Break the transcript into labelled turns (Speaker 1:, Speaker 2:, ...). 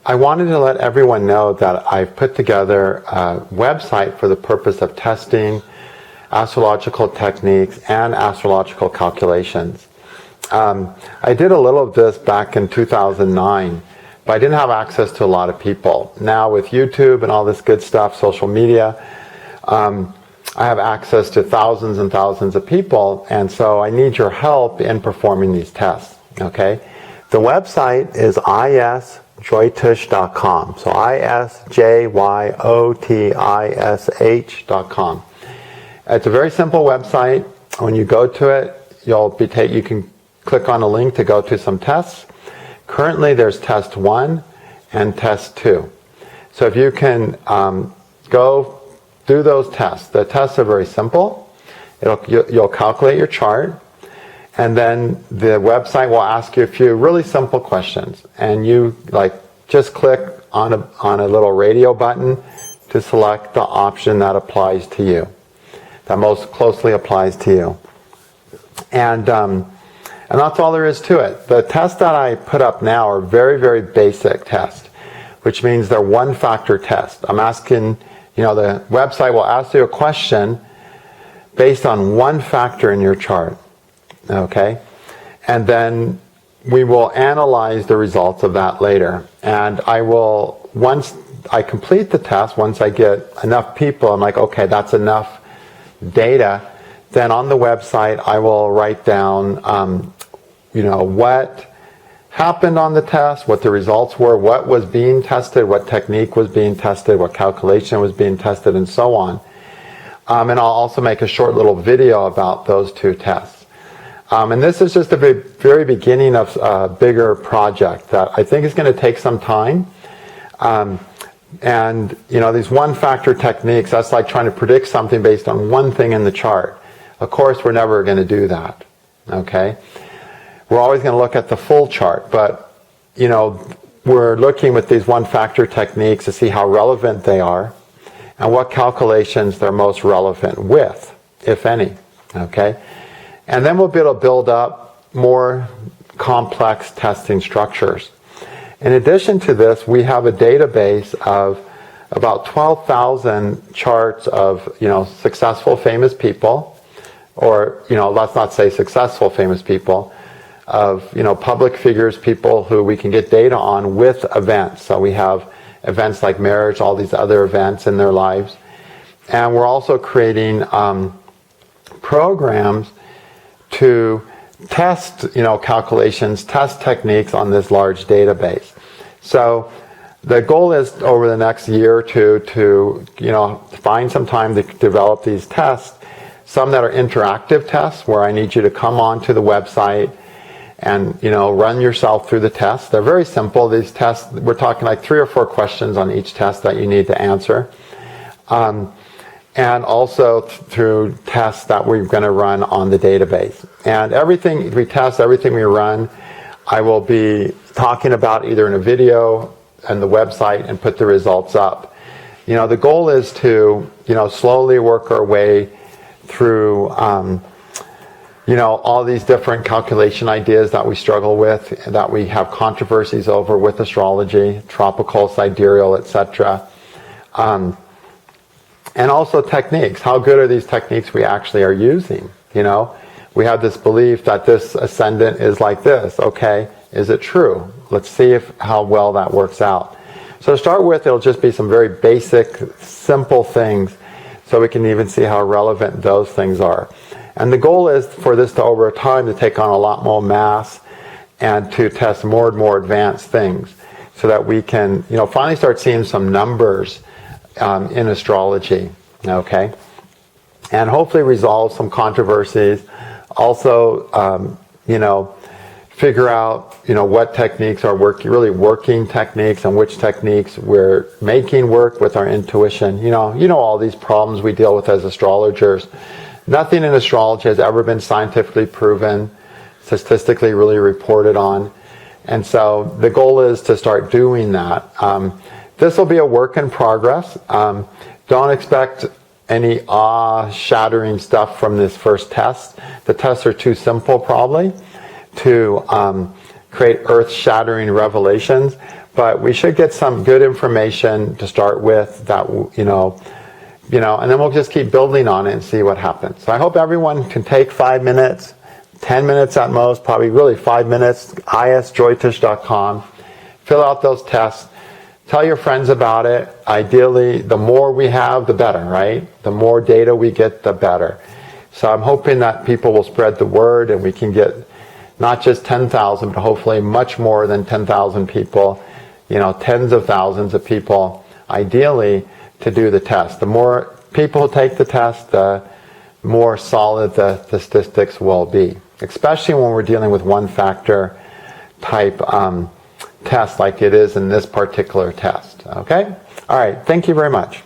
Speaker 1: I wanted to let everyone know that I've put together a website for the purpose of testing astrological techniques and astrological calculations. I did a little of this back in 2009, but I didn't have access to a lot of people. Now with YouTube and all this good stuff, social media, I have access to thousands and thousands of people, and so I need your help in performing these tests. Okay, the website is isjyotish.com. So isjyotish.com. It's a very simple website. When you go to it, you can click on a link to go to some tests. Currently, there's test 1 and test 2. So if you can go do those tests. The tests are very simple. You'll calculate your chart, and then the website will ask you a few really simple questions, and you just click on a little radio button to select the option that applies to you, that most closely applies to you. And that's all there is to it. The tests that I put up now are very, very basic tests, which means they're one-factor tests. I'm asking, the website will ask you a question based on one factor in your chart. Okay? And then we will analyze the results of that later. And once I complete the test, once I get enough people, I'm like, okay, that's enough data. Then on the website, I will write down, what happened on the test, what the results were, what was being tested, what technique was being tested, what calculation was being tested, and so on. And I'll also make a short little video about those two tests. And this is just the very beginning of a bigger project that I think is going to take some time. And these one-factor techniques, that's like trying to predict something based on one thing in the chart. Of course, we're never going to do that. Okay? We're always going to look at the full chart, but we're looking with these one-factor techniques to see how relevant they are and what calculations they're most relevant with, if any. Okay? And then we'll be able to build up more complex testing structures. In addition to this, we have a database of about 12,000 charts of, successful famous people, or, let's not say successful famous people, of, public figures, people who we can get data on with events. So we have events like marriage, all these other events in their lives. And we're also creating programs to test, calculations, test techniques on this large database. So the goal is over the next year or two to, find some time to develop these tests, some that are interactive tests where I need you to come onto the website and, run yourself through the tests. They're very simple. These tests, we're talking like 3 or 4 questions on each test that you need to answer. And also through tests that we're going to run on the database. And everything we test, everything we run, I will be talking about either in a video and the website and put the results up. The goal is to, slowly work our way through, all these different calculation ideas that we struggle with, that we have controversies over with astrology, tropical, sidereal, etc. And also techniques. How good are these techniques we actually are using? We have this belief that this ascendant is like this. Okay, is it true? Let's see how well that works out. So to start with, it'll just be some very basic, simple things so we can even see how relevant those things are. And the goal is for this to, over time, to take on a lot more mass and to test more and more advanced things so that we can, finally start seeing some numbers in astrology, okay? And hopefully resolve some controversies. Also, figure out, what techniques are really working techniques and which techniques we're making work with our intuition. All these problems we deal with as astrologers. Nothing in astrology has ever been scientifically proven, statistically really reported on. And so the goal is to start doing that. This will be a work in progress. Don't expect any awe-shattering stuff from this first test. The tests are too simple, probably, to create earth-shattering revelations. But we should get some good information to start with that, and then we'll just keep building on it and see what happens. So I hope everyone can take 5 minutes, 10 minutes at most, probably really 5 minutes, isjoytish.com, fill out those tests, tell your friends about it. Ideally, the more we have, the better, right? The more data we get, the better. So I'm hoping that people will spread the word and we can get not just 10,000, but hopefully much more than 10,000 people, tens of thousands of people, ideally, to do the test. The more people who take the test, the more solid the statistics will be, especially when we're dealing with one-factor type test like it is in this particular test. Okay? All right. Thank you very much.